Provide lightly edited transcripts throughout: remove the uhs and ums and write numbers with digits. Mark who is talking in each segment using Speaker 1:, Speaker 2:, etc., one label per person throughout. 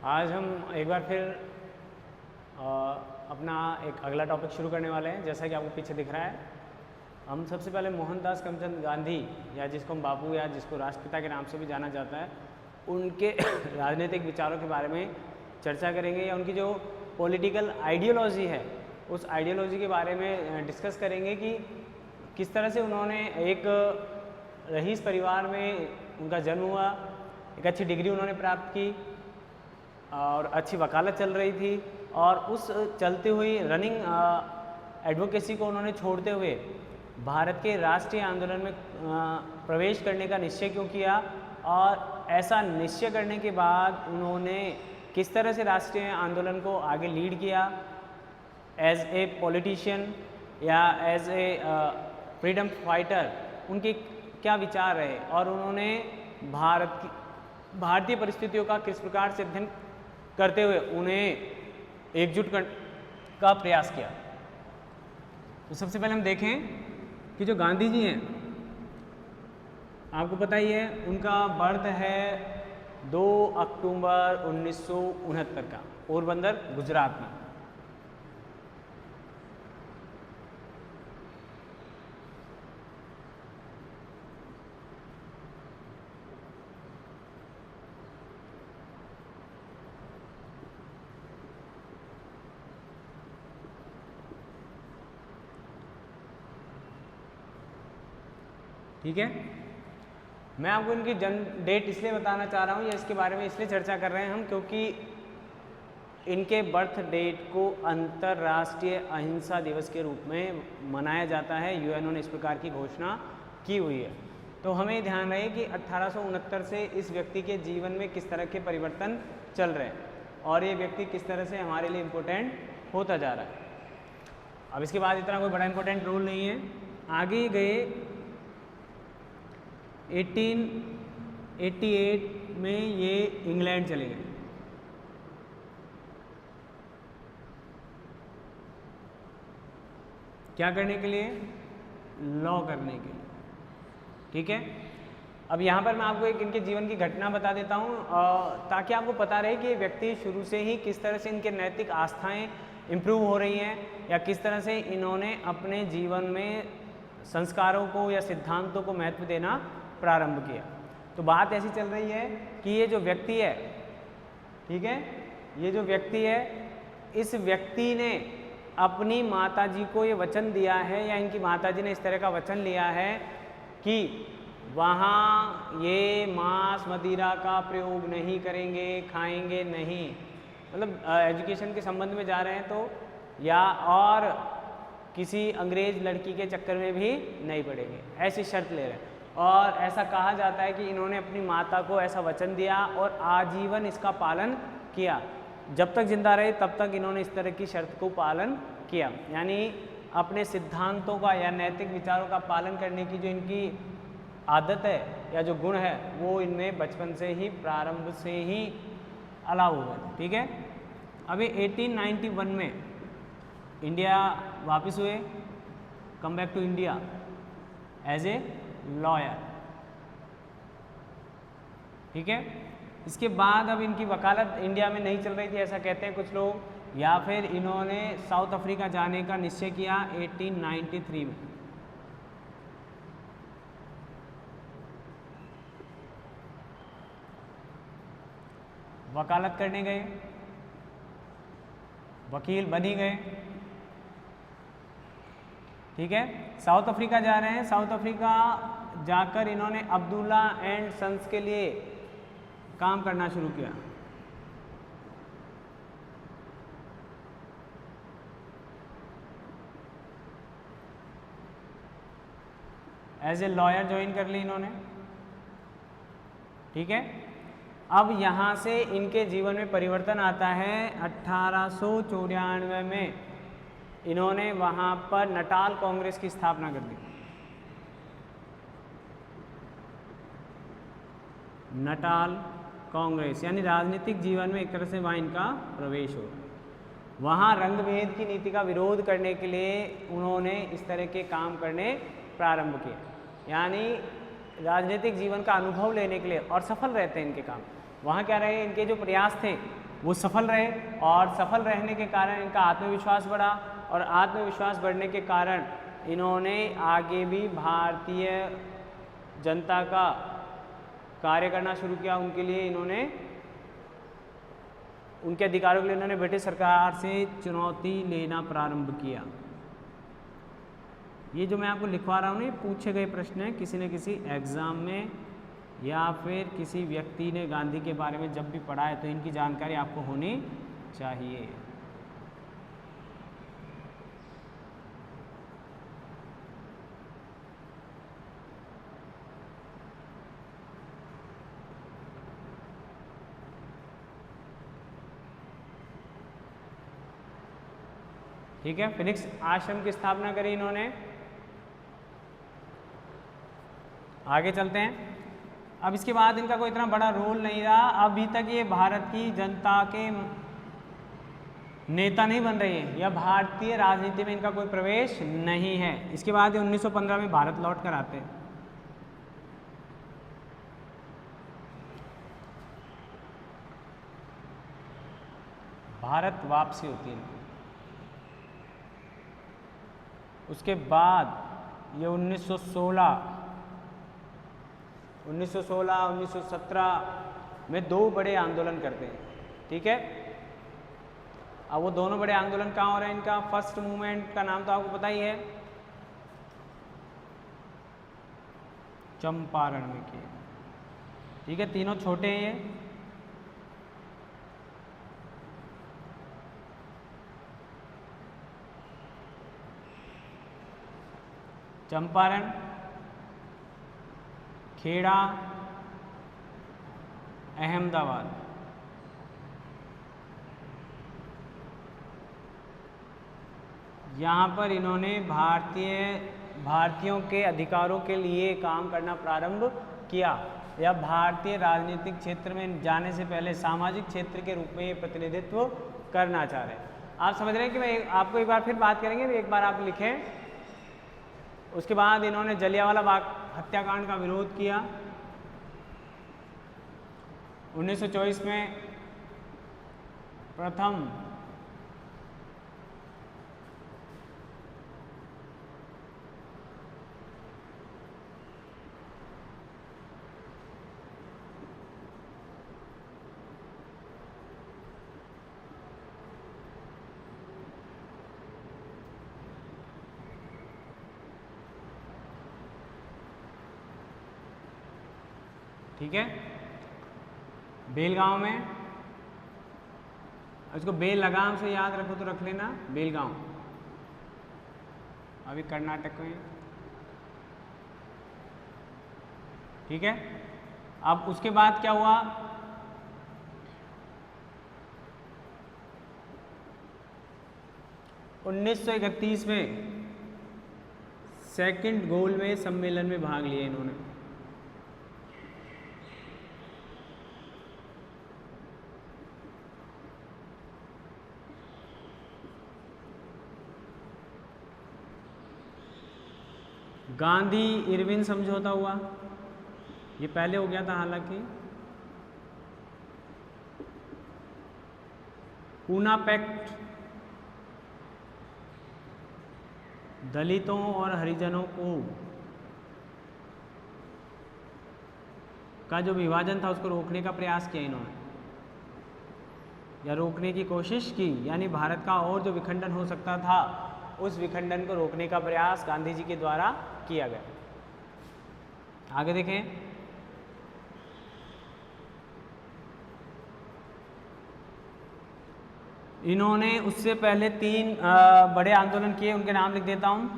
Speaker 1: आज हम एक बार फिर अपना एक अगला टॉपिक शुरू करने वाले हैं। जैसा कि आपको पीछे दिख रहा है, हम सबसे पहले मोहनदास करमचंद गांधी या जिसको हम बापू या जिसको राष्ट्रपिता के नाम से भी जाना जाता है, उनके राजनीतिक विचारों के बारे में चर्चा करेंगे या उनकी जो पॉलिटिकल आइडियोलॉजी है उस आइडियोलॉजी के बारे में डिस्कस करेंगे कि किस तरह से उन्होंने एक रईस परिवार में उनका जन्म हुआ, एक अच्छी डिग्री उन्होंने प्राप्त की और अच्छी वकालत चल रही थी और उस चलती हुई रनिंग एडवोकेसी को उन्होंने छोड़ते हुए भारत के राष्ट्रीय आंदोलन में प्रवेश करने का निश्चय क्यों किया और ऐसा निश्चय करने के बाद उन्होंने किस तरह से राष्ट्रीय आंदोलन को आगे लीड किया एज ए पॉलिटिशियन या एज ए फ्रीडम फाइटर, उनके क्या विचार रहे और उन्होंने भारतीय परिस्थितियों का किस प्रकार से अध्ययन करते हुए उन्हें एकजुट का प्रयास किया। तो सबसे पहले हम देखें कि जो गांधी जी हैं, आपको पता ही है उनका बर्थ है 2 अक्टूबर 1969 का पोरबंदर गुजरात में। ठीक है, मैं आपको इनकी जन्म डेट इसलिए बताना चाह रहा हूँ या इसके बारे में इसलिए चर्चा कर रहे हैं हम क्योंकि इनके बर्थ डेट को अंतर्राष्ट्रीय अहिंसा दिवस के रूप में मनाया जाता है। यूएनओ ने इस प्रकार की घोषणा की हुई है। तो हमें ध्यान रहे कि 1869 से इस व्यक्ति के जीवन में किस तरह के परिवर्तन चल रहे हैं और ये व्यक्ति किस तरह से हमारे लिए इम्पोर्टेंट होता जा रहा है। अब इसके बाद इतना कोई बड़ा इम्पोर्टेंट रोल नहीं है। आगे गए 1888 में ये इंग्लैंड चले गए। क्या करने के लिए? लॉ करने के लिए। ठीक है, अब यहाँ पर मैं आपको एक इनके जीवन की घटना बता देता हूँ ताकि आपको पता रहे कि ये व्यक्ति शुरू से ही किस तरह से इनके नैतिक आस्थाएं इम्प्रूव हो रही हैं या किस तरह से इन्होंने अपने जीवन में संस्कारों को या सिद्धांतों को महत्व देना प्रारंभ किया। तो बात ऐसी चल रही है कि ये जो व्यक्ति है, ठीक है, ये जो व्यक्ति है, इस व्यक्ति ने अपनी माताजी को ये वचन दिया है या इनकी माताजी ने इस तरह का वचन लिया है कि वहाँ ये मांस मदिरा का प्रयोग नहीं करेंगे, खाएंगे नहीं, मतलब एजुकेशन के संबंध में जा रहे हैं तो, या और किसी अंग्रेज लड़की के चक्कर में भी नहीं पड़ेंगे, ऐसी शर्त ले रहे हैं। और ऐसा कहा जाता है कि इन्होंने अपनी माता को ऐसा वचन दिया और आजीवन इसका पालन किया। जब तक जिंदा रहे तब तक इन्होंने इस तरह की शर्त को पालन किया, यानी अपने सिद्धांतों का या नैतिक विचारों का पालन करने की जो इनकी आदत है या जो गुण है वो इनमें बचपन से ही, प्रारंभ से ही अलाउ हुआ था। ठीक है, अभी 1891 में इंडिया वापस हुए, come back to India as a lawyer. ठीक है, इसके बाद अब इनकी वकालत इंडिया में नहीं चल रही थी ऐसा कहते हैं कुछ लोग, या फिर इन्होंने साउथ अफ्रीका जाने का निश्चय किया 1893 में। वकालत करने गए, वकील बन ही गए। ठीक है, साउथ अफ्रीका जा रहे हैं। साउथ अफ्रीका जाकर इन्होंने अब्दुल्ला एंड सन्स के लिए काम करना शुरू किया। एज ए लॉयर ज्वाइन कर ली इन्होंने। ठीक है, अब यहाँ से इनके जीवन में परिवर्तन आता है। 1894 में इन्होंने वहाँ पर नटाल कांग्रेस की स्थापना कर दी। नटाल कांग्रेस यानी राजनीतिक जीवन में एक तरह से वहाँ इनका प्रवेश हो। वहाँ रंगभेद की नीति का विरोध करने के लिए उन्होंने इस तरह के काम करने प्रारंभ किए, यानी राजनीतिक जीवन का अनुभव लेने के लिए, और सफल रहते हैं इनके काम। वहाँ क्या रहे, इनके जो प्रयास थे वो सफल रहे, और सफल रहने के कारण इनका आत्मविश्वास बढ़ा, और आत्मविश्वास बढ़ने के कारण इन्होंने आगे भी भारतीय जनता का कार्य करना शुरू किया। उनके लिए इन्होंने, उनके अधिकारों के लिए इन्होंने ब्रिटिश सरकार से चुनौती लेना प्रारंभ किया। ये जो मैं आपको लिखवा रहा हूँ ना, ये पूछे गए प्रश्न हैं किसी न किसी एग्ज़ाम में, या फिर किसी व्यक्ति ने गांधी के बारे में जब भी पढ़ा है तो इनकी जानकारी आपको होनी चाहिए। ठीक है, फिनिक्स आश्रम की स्थापना करी इन्होंने। आगे चलते हैं। अब इसके बाद इनका कोई इतना बड़ा रोल नहीं रहा। अभी तक ये भारत की जनता के नेता नहीं बन रही है, या भारतीय राजनीति में इनका कोई प्रवेश नहीं है। इसके बाद ये 1915 में भारत लौट कर आते हैं। भारत वापसी होती है। उसके बाद ये 1917 में दो बड़े आंदोलन करते हैं। ठीक है, अब वो दोनों बड़े आंदोलन कहाँ हो रहे हैं इनका? फर्स्ट मूवमेंट का नाम तो आपको पता ही है, चंपारण में किए। ठीक है, तीनों छोटे हैं ये। चंपारण, खेड़ा, अहमदाबाद। यहाँ पर इन्होंने भारतीयों के अधिकारों के लिए काम करना प्रारंभ किया, या भारतीय राजनीतिक क्षेत्र में जाने से पहले सामाजिक क्षेत्र के रूप में ये प्रतिनिधित्व करना चाह रहे हैं। आप समझ रहे हैं कि मैं आपको एक बार फिर बात करेंगे, एक बार आप लिखें। उसके बाद इन्होंने जलियांवाला बाग हत्याकांड का विरोध किया। 1924 में प्रथम ठीक है, बेलगांव में, इसको बेल लगाम से याद रखो तो रख लेना, बेलगांव, अभी कर्नाटक में। ठीक है, अब उसके बाद क्या हुआ? उन्नीस 1931 में सेकंड गोलमेज सम्मेलन में भाग लिया इन्होंने। गांधी इरविन समझौता हुआ, ये पहले हो गया था हालांकि। पूना पैक्ट, दलितों और हरिजनों को का जो विभाजन था उसको रोकने का प्रयास किया इन्होंने, या रोकने की कोशिश की, यानी भारत का और जो विखंडन हो सकता था उस विखंडन को रोकने का प्रयास गांधी जी के द्वारा किया गया। आगे देखें। इन्होंने उससे पहले 3 बड़े आंदोलन किए, उनके नाम लिख देता हूं।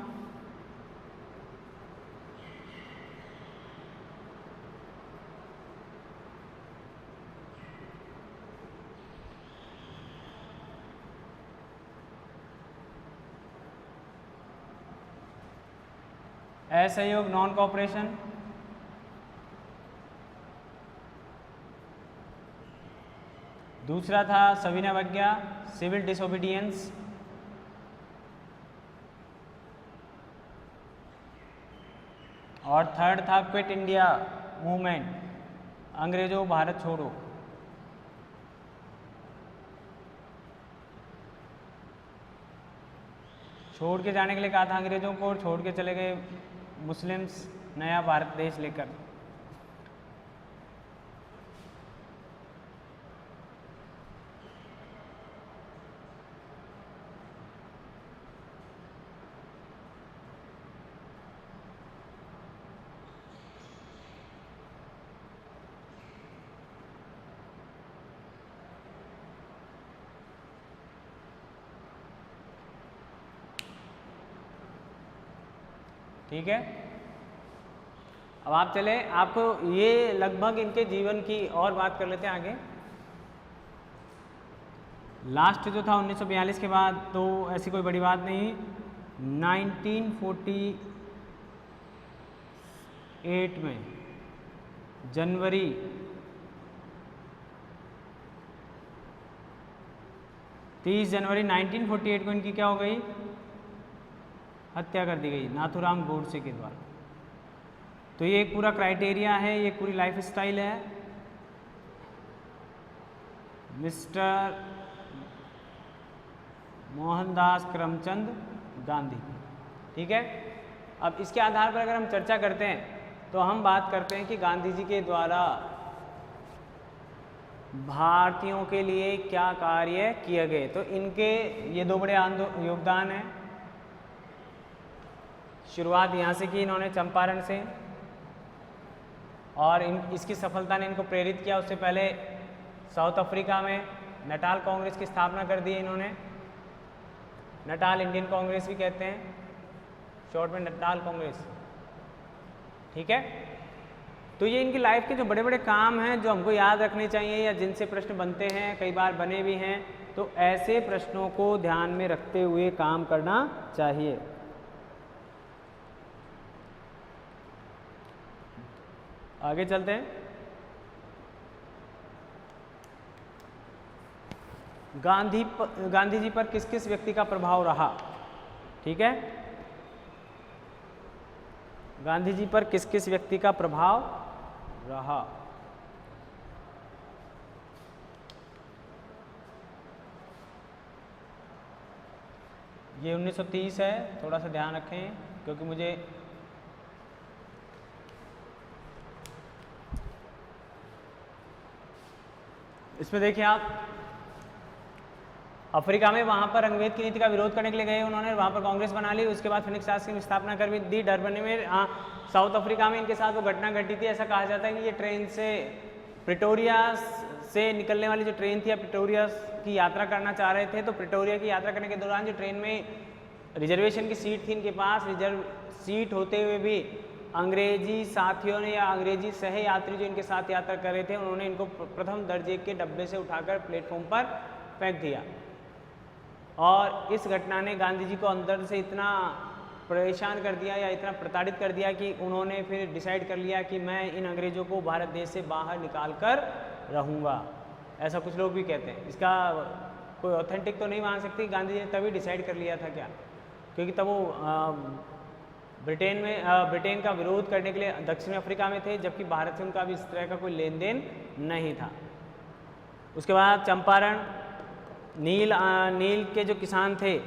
Speaker 1: असहयोग, नॉन कोऑपरेशन। दूसरा था सविनय अवज्ञा, सिविल डिसोबीडियंस। और थर्ड था क्विट इंडिया मूवमेंट, अंग्रेजों भारत छोड़ो। छोड़ के जाने के लिए कहा था अंग्रेज़ों को, और छोड़ के चले गए मुस्लिम्स नया भारत देश लेकर। ठीक है, अब आप चले, आपको ये लगभग इनके जीवन की और बात कर लेते हैं आगे। लास्ट जो था 1942 के बाद तो ऐसी कोई बड़ी बात नहीं। 1948 में जनवरी 30 जनवरी 1948 को इनकी क्या हो गई, हत्या कर दी गई नाथूराम गोडसे के द्वारा। तो ये एक पूरा क्राइटेरिया है, ये पूरी लाइफ स्टाइल है मिस्टर मोहनदास करमचंद गांधी। ठीक है, अब इसके आधार पर अगर हम चर्चा करते हैं तो हम बात करते हैं कि गांधी जी के द्वारा भारतीयों के लिए क्या कार्य किए गए। तो इनके ये दो बड़े योगदान हैं। शुरुआत यहाँ से की इन्होंने चंपारण से, और इसकी सफलता ने इनको प्रेरित किया। उससे पहले साउथ अफ्रीका में नटाल कांग्रेस की स्थापना कर दी इन्होंने। नटाल इंडियन कांग्रेस भी कहते हैं, शॉर्ट में नटाल कांग्रेस। ठीक है, तो ये इनकी लाइफ के जो बड़े बड़े काम हैं जो हमको याद रखने चाहिए या जिनसे प्रश्न बनते हैं, कई बार बने भी हैं, तो ऐसे प्रश्नों को ध्यान में रखते हुए काम करना चाहिए। आगे चलते हैं। गांधी जी पर किस किस व्यक्ति का प्रभाव रहा। ठीक है, गांधी जी पर किस किस व्यक्ति का प्रभाव रहा। ये 1930 है, थोड़ा सा ध्यान रखें क्योंकि मुझे इसमें देखिए आप अफ्रीका में वहाँ पर अंग्रेज की नीति का विरोध करने के लिए गए उन्होंने, वहाँ पर कांग्रेस बना ली। उसके बाद फिनिक्स राष्ट्र की स्थापना कर भी दी। डरबन में साउथ अफ्रीका में इनके साथ वो घटना घटी थी। ऐसा कहा जाता है कि ये ट्रेन से प्रिटोरिया से निकलने वाली जो ट्रेन थी, प्रिटोरिया की यात्रा करना चाह रहे थे। तो प्रिटोरिया की यात्रा करने के दौरान जो ट्रेन में रिजर्वेशन की सीट थी इनके पास, रिजर्व सीट होते हुए भी अंग्रेजी साथियों ने या अंग्रेजी सह यात्री जो इनके साथ यात्रा कर रहे थे उन्होंने इनको प्रथम दर्जे के डब्बे से उठाकर प्लेटफॉर्म पर फेंक दिया। और इस घटना ने गांधी जी को अंदर से इतना परेशान कर दिया या इतना प्रताड़ित कर दिया कि उन्होंने फिर डिसाइड कर लिया कि मैं इन अंग्रेज़ों को भारत देश से बाहर निकाल कर रहूँगा। ऐसा कुछ लोग भी कहते हैं, इसका कोई ऑथेंटिक तो नहीं मान सकती। गांधी जी ने तभी डिसाइड कर लिया था क्या, क्योंकि तब वो ब्रिटेन का विरोध करने के लिए दक्षिण अफ्रीका में थे, जबकि भारत से उनका भी इस तरह का कोई लेन देन नहीं था। उसके बाद चंपारण नील के जो किसान थे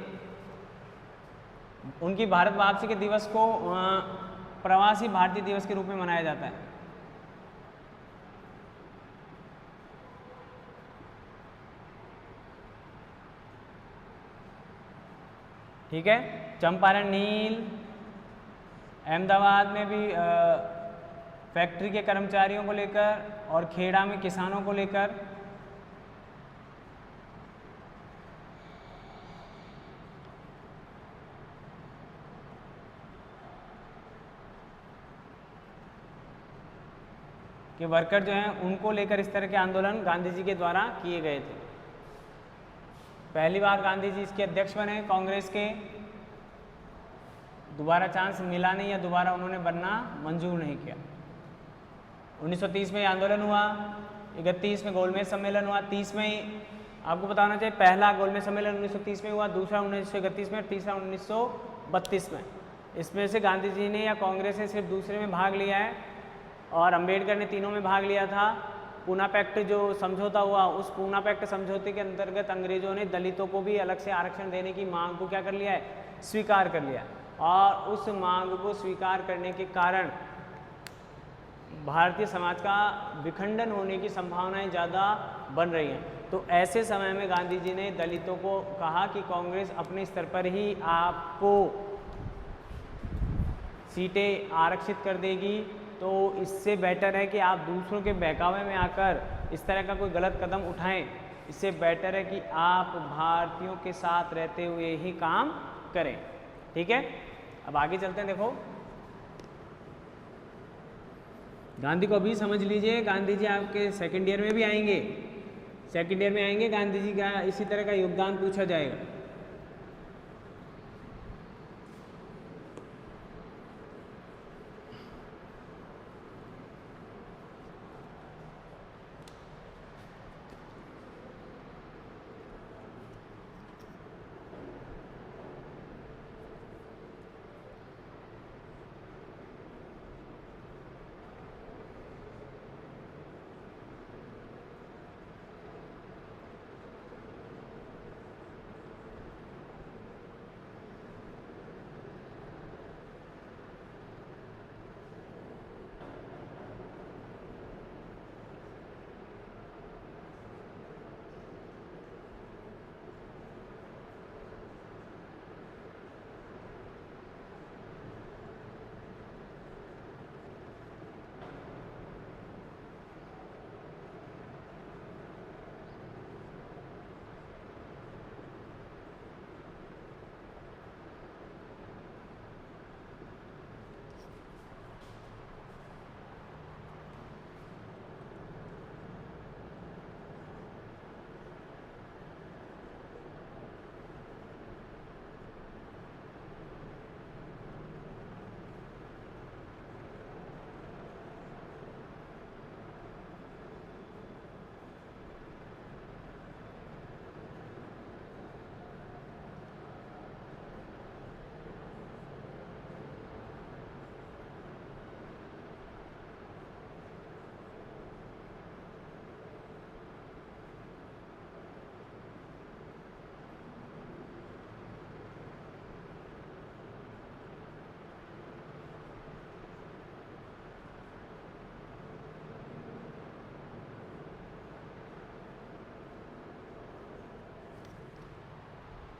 Speaker 1: उनकी भारत वापसी के दिवस को प्रवासी भारतीय दिवस के रूप में मनाया जाता है। ठीक है, चंपारण नील, अहमदाबाद में भी फैक्ट्री के कर्मचारियों को लेकर और खेड़ा में किसानों को लेकर। कि वर्कर जो हैं उनको लेकर इस तरह के आंदोलन गांधी जी के द्वारा किए गए थे। पहली बार गांधी जी इसके अध्यक्ष बने कांग्रेस के। दोबारा चांस मिला नहीं या दोबारा उन्होंने बनना मंजूर नहीं किया। 1930 में आंदोलन हुआ, 31 में गोलमेज सम्मेलन हुआ, 30 में ही आपको बताना चाहिए पहला गोलमेज सम्मेलन 1930 में हुआ, दूसरा 1931 में और तीसरा 1932 में। इसमें से गांधी जी ने या कांग्रेस ने सिर्फ दूसरे में भाग लिया है और अंबेडकर ने तीनों में भाग लिया था। पूना पैक्ट जो समझौता हुआ, उस पूना पैक्ट समझौते के अंतर्गत अंग्रेजों ने दलितों को भी अलग से आरक्षण देने की मांग को क्या कर लिया है, स्वीकार कर लिया। और उस मांग को स्वीकार करने के कारण भारतीय समाज का विखंडन होने की संभावनाएं ज़्यादा बन रही हैं। तो ऐसे समय में गांधी जी ने दलितों को कहा कि कांग्रेस अपने स्तर पर ही आपको सीटें आरक्षित कर देगी, तो इससे बेटर है कि आप दूसरों के बहकावे में आकर इस तरह का कोई गलत कदम उठाएं। इससे बेटर है कि आप भारतीयों के साथ रहते हुए ही काम करें। ठीक है, अब आगे चलते हैं। देखो गांधी को अभी समझ लीजिए, गांधी जी आपके सेकेंड ईयर में भी आएंगे, सेकेंड ईयर में आएंगे, गांधी जी का इसी तरह का योगदान पूछा जाएगा।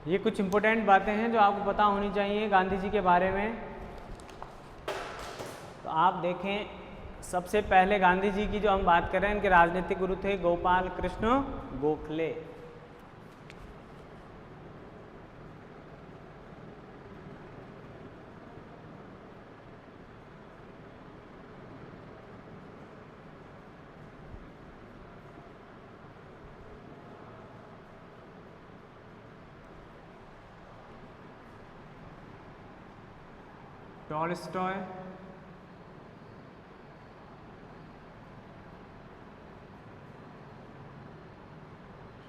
Speaker 1: ये कुछ इम्पोर्टेंट बातें हैं जो आपको पता होनी चाहिए गांधी जी के बारे में। तो आप देखें, सबसे पहले गांधी जी की जो हम बात कर रहे हैं, इनके राजनीतिक गुरु थे Gopal Krishna Gokhale. Tolstoy,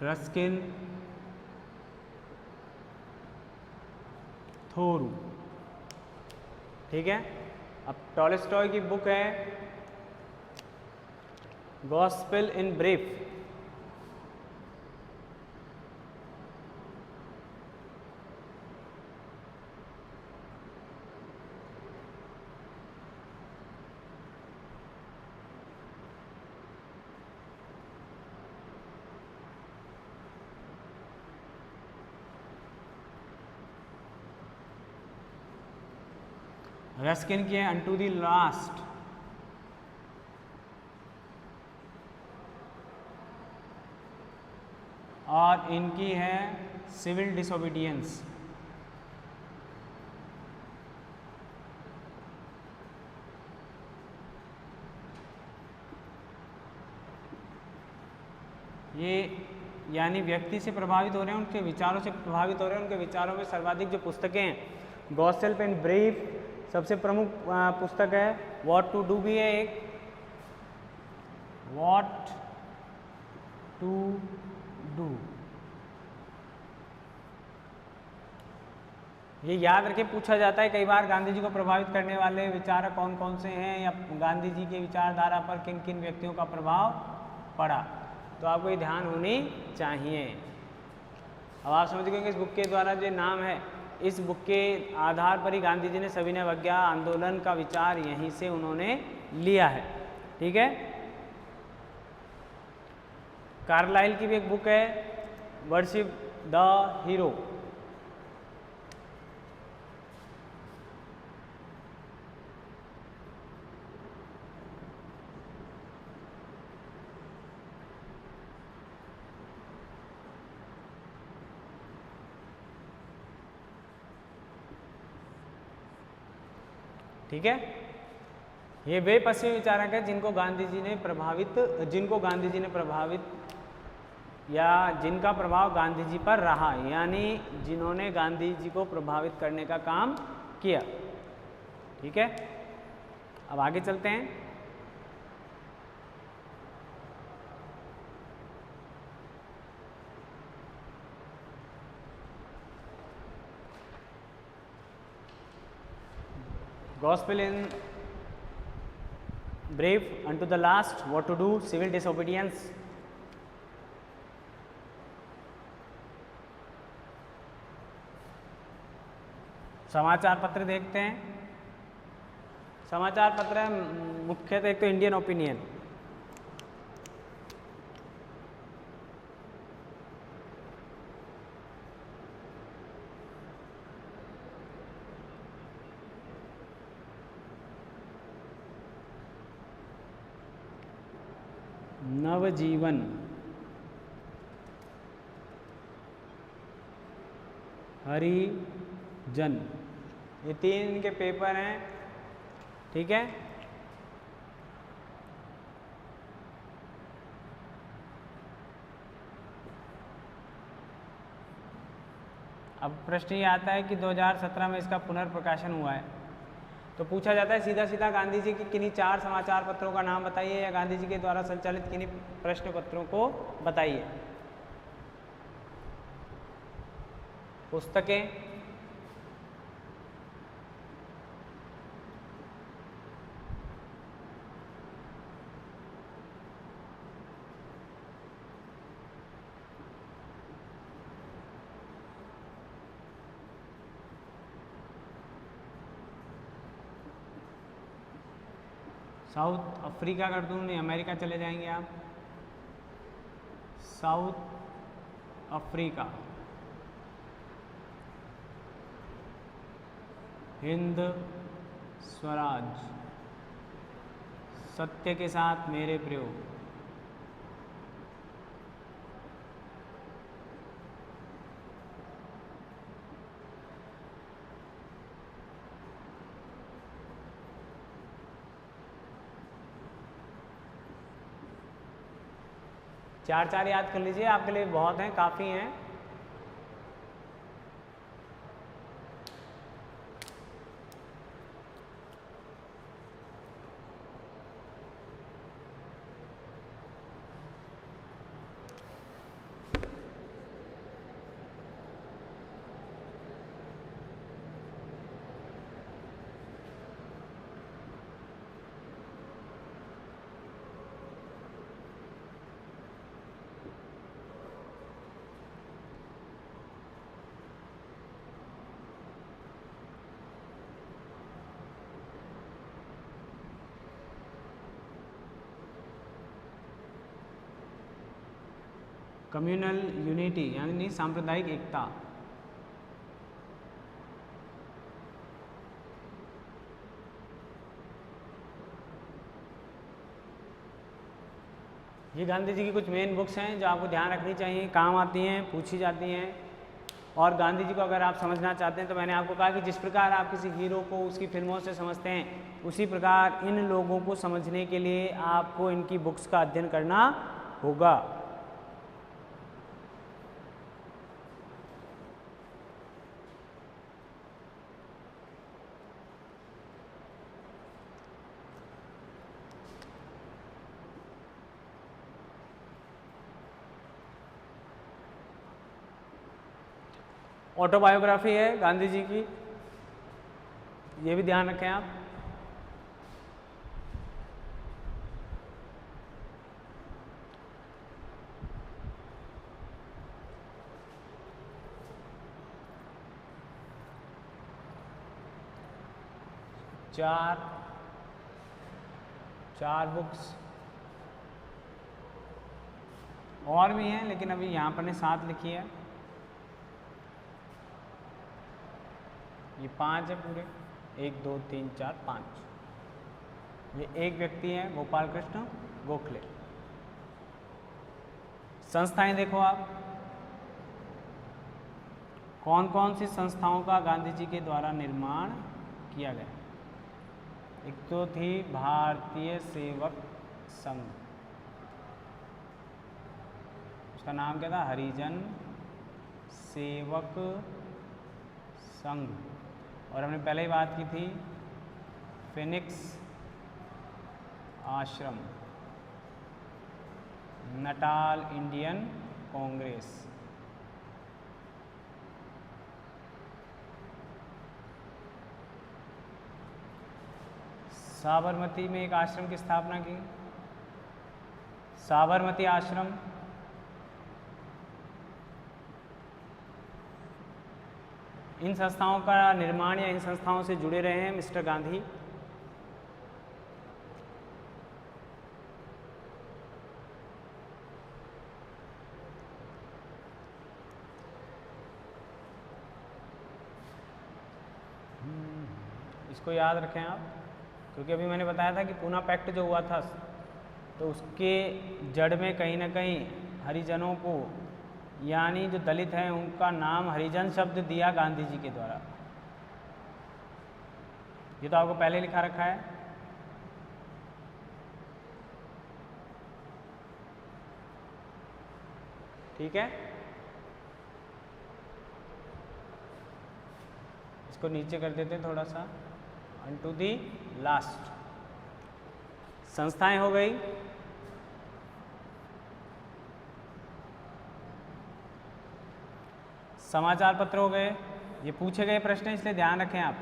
Speaker 1: Ruskin, Thoreau. ठीक है, अब टॉलस्टॉय की बुक है गॉस्पेल इन ब्रीफ। रस्किन की है अनटू द लास्ट। और इनकी है सिविल डिसोबीडियंस। ये यानी व्यक्ति से प्रभावित हो रहे हैं, उनके विचारों से प्रभावित हो रहे हैं। उनके विचारों में सर्वाधिक जो पुस्तकें हैं, गॉस्पेल इन ब्रीफ सबसे प्रमुख पुस्तक है। व्हाट टू डू भी है एक, व्हाट टू डू। ये याद रखे, पूछा जाता है कई बार गांधी जी को प्रभावित करने वाले विचारक कौन कौन से हैं, या गांधी जी के विचारधारा पर किन किन व्यक्तियों का प्रभाव पढ़ा। तो आपको ये ध्यान होनी चाहिए। अब आप समझ गए कि इस बुक के द्वारा जो नाम है, इस बुक के आधार पर ही गांधी जी ने सविनय अवज्ञा आंदोलन का विचार यहीं से उन्होंने लिया है। ठीक है। कार्लाइल की भी एक बुक है, वर्शिप द हीरो। ठीक है। ये वे पश्चिमी विचारक है जिनको गांधी जी ने प्रभावित या जिनका प्रभाव गांधी जी पर रहा, यानी जिन्होंने गांधी जी को प्रभावित करने का काम किया। ठीक है। अब आगे चलते हैं। Gospel in brave unto the last, what to do, civil disobedience. समाचार पत्र देखते हैं। समाचार पत्र मुख्यतः एक तो इंडियन ओपिनियन, नवजीवन, हरिजन, ये 3 इनके पेपर हैं। ठीक है। अब प्रश्न ये आता है कि 2017 में इसका पुनर्प्रकाशन हुआ है, तो पूछा जाता है सीधा सीधा गांधी जी के किन्हीं 4 समाचार पत्रों का नाम बताइए या गांधी जी के द्वारा संचालित किन्हीं प्रश्न पत्रों को बताइए। पुस्तकें, साउथ अफ्रीका कर दूँ, नहीं अमेरिका चले जाएंगे आप, साउथ अफ्रीका, हिंद स्वराज, सत्य के साथ मेरे प्रयोग, चार याद कर लीजिए, आपके लिए बहुत हैं, काफ़ी हैं। कम्युनल यूनिटी यानी सांप्रदायिक एकता, ये गांधी जी की कुछ मेन बुक्स हैं जो आपको ध्यान रखनी चाहिए, काम आती हैं, पूछी जाती हैं। और गांधी जी को अगर आप समझना चाहते हैं तो मैंने आपको कहा कि जिस प्रकार आप किसी हीरो को उसकी फिल्मों से समझते हैं, उसी प्रकार इन लोगों को समझने के लिए आपको इनकी बुक्स का अध्ययन करना होगा। ऑटोबायोग्राफी है गांधी जी की, ये भी ध्यान रखें आप। चार बुक्स और भी हैं, लेकिन अभी यहाँ पर ने 7 लिखी है। ये 5 है पूरे, 1 2 3 4 5। ये एक व्यक्ति है गोपाल कृष्ण गोखले। संस्थाएं देखो आप, कौन कौन सी संस्थाओं का गांधी जी के द्वारा निर्माण किया गया। एक तो थी भारतीय सेवक संघ, उसका नाम क्या था, हरिजन सेवक संघ। और हमने पहले ही बात की थी फिनिक्स आश्रम, नटाल इंडियन कांग्रेस। साबरमती में एक आश्रम की स्थापना की, साबरमती आश्रम। इन संस्थाओं का निर्माण या इन संस्थाओं से जुड़े रहे हैं मिस्टर गांधी। इसको याद रखें आप, क्योंकि अभी मैंने बताया था कि पूना पैक्ट जो हुआ था तो उसके जड़ में कहीं ना कहीं हरिजनों को, यानी जो दलित हैं उनका नाम हरिजन शब्द दिया गांधी जी के द्वारा। ये तो आपको पहले लिखा रखा है। ठीक है, इसको नीचे कर देते हैं थोड़ा सा, टू दी लास्ट। संस्थाएं हो गई, समाचार पत्र हो गए। ये पूछे गए प्रश्न हैं, इसलिए ध्यान रखें आप।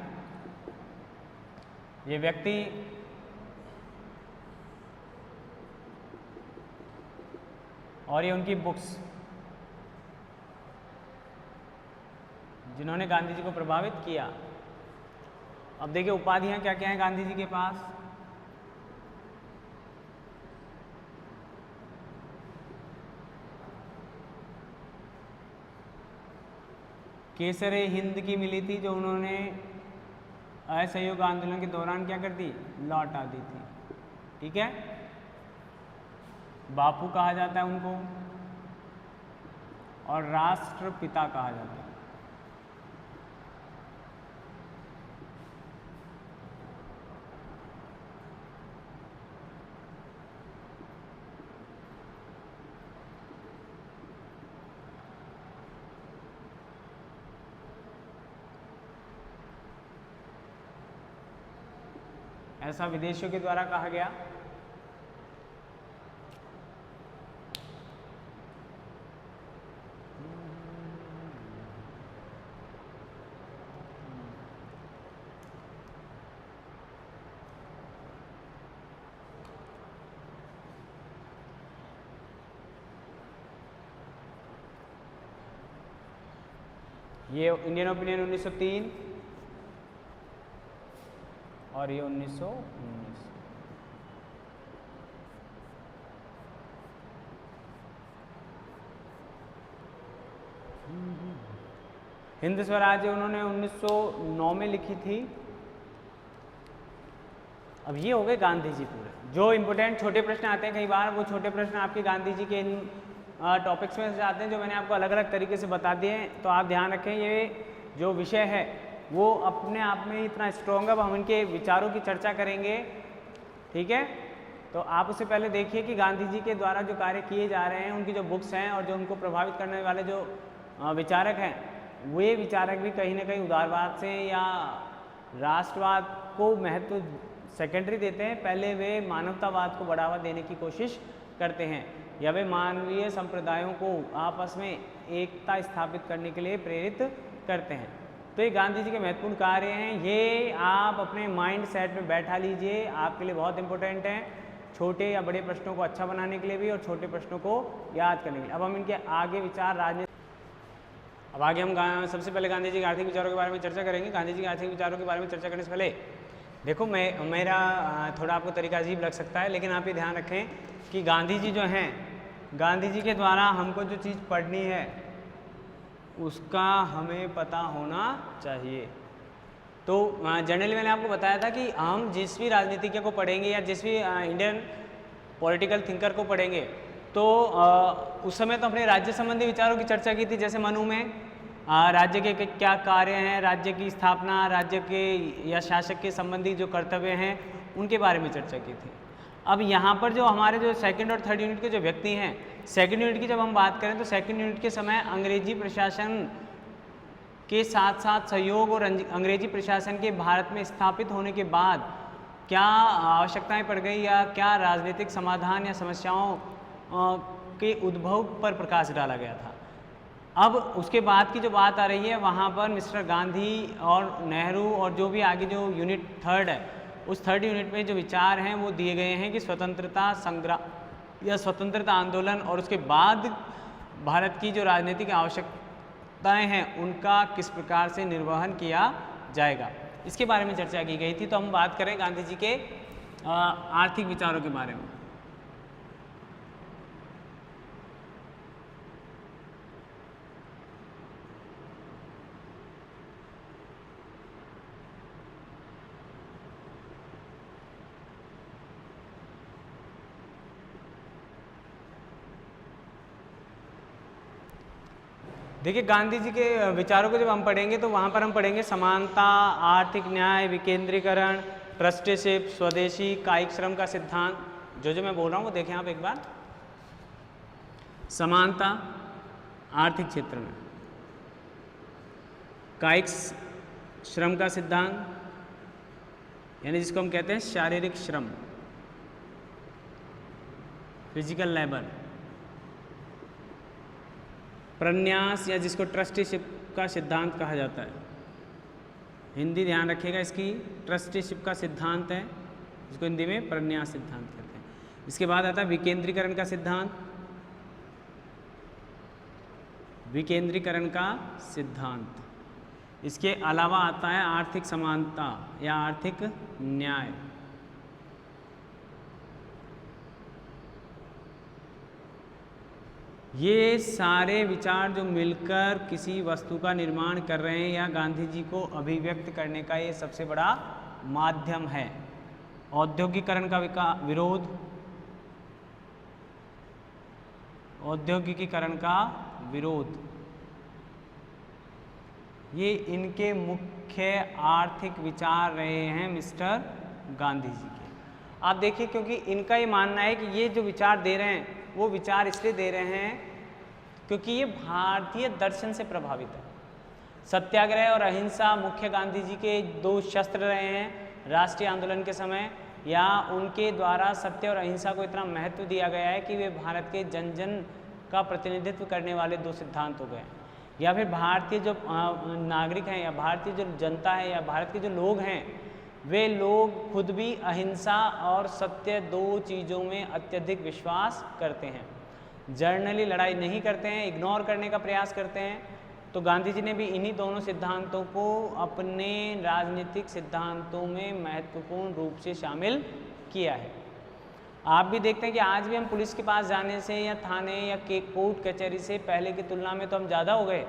Speaker 1: ये व्यक्ति और ये उनकी बुक्स जिन्होंने गांधी जी को प्रभावित किया। अब देखिए उपाधियां क्या क्या हैं गांधी जी के पास। केसरे हिंद की मिली थी, जो उन्होंने असहयोग आंदोलन के दौरान क्या कर दी, लौटा दी थी। ठीक है, बापू कहा जाता है उनको, और राष्ट्रपिता कहा जाता है। ऐसा विदेशियों के द्वारा कहा गया। ये इंडियन ओपिनियन 1903 और ये 1919। हिंद स्वराज उन्होंने 1909 में लिखी थी। अब ये हो गए गांधी जी पूरे। जो इम्पोर्टेंट छोटे प्रश्न आते हैं कई बार, वो छोटे प्रश्न आपके गांधी जी के इन टॉपिक्स में से आते हैं, जो मैंने आपको अलग अलग तरीके से बता दिए हैं। तो आप ध्यान रखें, ये जो विषय है वो अपने आप में इतना स्ट्रॉन्ग है। अब हम इनके विचारों की चर्चा करेंगे। ठीक है, तो आप उससे पहले देखिए कि गांधी जी के द्वारा जो कार्य किए जा रहे हैं, उनकी जो बुक्स हैं और जो उनको प्रभावित करने वाले जो विचारक हैं, वे विचारक भी कहीं ना कहीं उदारवाद से या राष्ट्रवाद को महत्व सेकेंडरी देते हैं। पहले वे मानवतावाद को बढ़ावा देने की कोशिश करते हैं, या वे मानवीय संप्रदायों को आपस में एकता स्थापित करने के लिए प्रेरित करते हैं। तो ये गांधी जी के महत्वपूर्ण कार्य हैं। ये आप अपने माइंड सेट में बैठा लीजिए, आपके लिए बहुत इंपॉर्टेंट हैं, छोटे या बड़े प्रश्नों को अच्छा बनाने के लिए भी और छोटे प्रश्नों को याद करने के लिए। अब हम इनके आगे विचार राजनीति, अब आगे हम सबसे पहले गांधी जी के आर्थिक विचारों के बारे में चर्चा करेंगे। गांधी जी के आर्थिक विचारों के बारे में चर्चा करने से पहले देखो मेरा थोड़ा आपको तरीका अजीब लग सकता है, लेकिन आप ये ध्यान रखें कि गांधी जी जो हैं, गांधी जी के द्वारा हमको जो चीज़ पढ़नी है उसका हमें पता होना चाहिए। तो जनरली मैंने आपको बताया था कि हम जिस भी राजनीतिज्ञ को पढ़ेंगे या जिस भी इंडियन पॉलिटिकल थिंकर को पढ़ेंगे तो उस समय तो अपने राज्य संबंधी विचारों की चर्चा की थी। जैसे मनु में राज्य के क्या कार्य हैं, राज्य की स्थापना, राज्य के या शासक के संबंधी जो कर्तव्य हैं उनके बारे में चर्चा की थी। अब यहाँ पर जो हमारे जो सेकंड और थर्ड यूनिट के जो व्यक्ति हैं, सेकंड यूनिट की जब हम बात करें तो सेकंड यूनिट के समय अंग्रेजी प्रशासन के साथ साथ सहयोग और अंग्रेजी प्रशासन के भारत में स्थापित होने के बाद क्या आवश्यकताएं पड़ गई या क्या राजनीतिक समाधान या समस्याओं के उद्भव पर प्रकाश डाला गया था। अब उसके बाद की जो बात आ रही है वहाँ पर मिस्टर गांधी और नेहरू और जो भी आगे जो यूनिट थर्ड है उस थर्ड यूनिट में जो विचार हैं वो दिए गए हैं कि स्वतंत्रता संग्राम या स्वतंत्रता आंदोलन और उसके बाद भारत की जो राजनीतिक आवश्यकताएं हैं उनका किस प्रकार से निर्वहन किया जाएगा, इसके बारे में चर्चा की गई थी। तो हम बात करें गांधी जी के आर्थिक विचारों के बारे में। देखिए गांधी जी के विचारों को जब हम पढ़ेंगे तो वहाँ पर हम पढ़ेंगे समानता, आर्थिक न्याय, विकेंद्रीकरण, ट्रस्टीशिप, स्वदेशी, कायिक श्रम का सिद्धांत। जो मैं बोल रहा हूँ वो देखें आप एक बार। समानता आर्थिक क्षेत्र में, कायिक श्रम का सिद्धांत यानी जिसको हम कहते हैं शारीरिक श्रम, फिजिकल लेबर, प्रन्यास या जिसको ट्रस्टीशिप का सिद्धांत कहा जाता है। हिंदी ध्यान रखिएगा इसकी, ट्रस्टीशिप का सिद्धांत है जिसको हिंदी में प्रन्यास सिद्धांत कहते हैं। इसके बाद आता है विकेंद्रीकरण का सिद्धांत, विकेंद्रीकरण का सिद्धांत। इसके अलावा आता है आर्थिक समानता या आर्थिक न्याय। ये सारे विचार जो मिलकर किसी वस्तु का निर्माण कर रहे हैं या गांधी जी को अभिव्यक्त करने का ये सबसे बड़ा माध्यम है। औद्योगिकीकरण का विरोध, औद्योगिकीकरण का विरोध, ये इनके मुख्य आर्थिक विचार रहे हैं मिस्टर गांधी जी के। आप देखिए क्योंकि इनका ये मानना है कि ये जो विचार दे रहे हैं वो विचार इसलिए दे रहे हैं क्योंकि ये भारतीय दर्शन से प्रभावित है। सत्याग्रह और अहिंसा मुख्य गांधी जी के दो शस्त्र रहे हैं राष्ट्रीय आंदोलन के समय, या उनके द्वारा सत्य और अहिंसा को इतना महत्व दिया गया है कि वे भारत के जन जन का प्रतिनिधित्व करने वाले दो सिद्धांत हो गए। या फिर भारतीय जो नागरिक हैं या भारतीय जो जनता है या भारत के जो लोग हैं वे लोग खुद भी अहिंसा और सत्य दो चीज़ों में अत्यधिक विश्वास करते हैं। जर्नली लड़ाई नहीं करते हैं, इग्नोर करने का प्रयास करते हैं। तो गांधी जी ने भी इन्हीं दोनों सिद्धांतों को अपने राजनीतिक सिद्धांतों में महत्वपूर्ण रूप से शामिल किया है। आप भी देखते हैं कि आज भी हम पुलिस के पास जाने से या थाने या कोर्ट कचहरी से पहले की तुलना में तो हम ज़्यादा हो गए,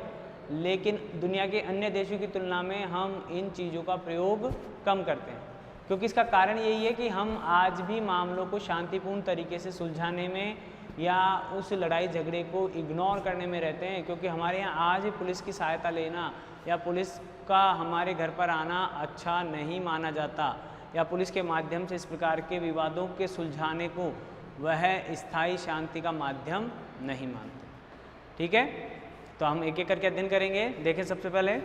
Speaker 1: लेकिन दुनिया के अन्य देशों की तुलना में हम इन चीज़ों का प्रयोग कम करते हैं। क्योंकि इसका कारण यही है कि हम आज भी मामलों को शांतिपूर्ण तरीके से सुलझाने में या उस लड़ाई झगड़े को इग्नोर करने में रहते हैं। क्योंकि हमारे यहाँ आज भी पुलिस की सहायता लेना या पुलिस का हमारे घर पर आना अच्छा नहीं माना जाता, या पुलिस के माध्यम से इस प्रकार के विवादों के सुलझाने को वह स्थायी शांति का माध्यम नहीं मानते। ठीक है, तो हम एक एक करके अध्ययन करेंगे। देखें सबसे पहले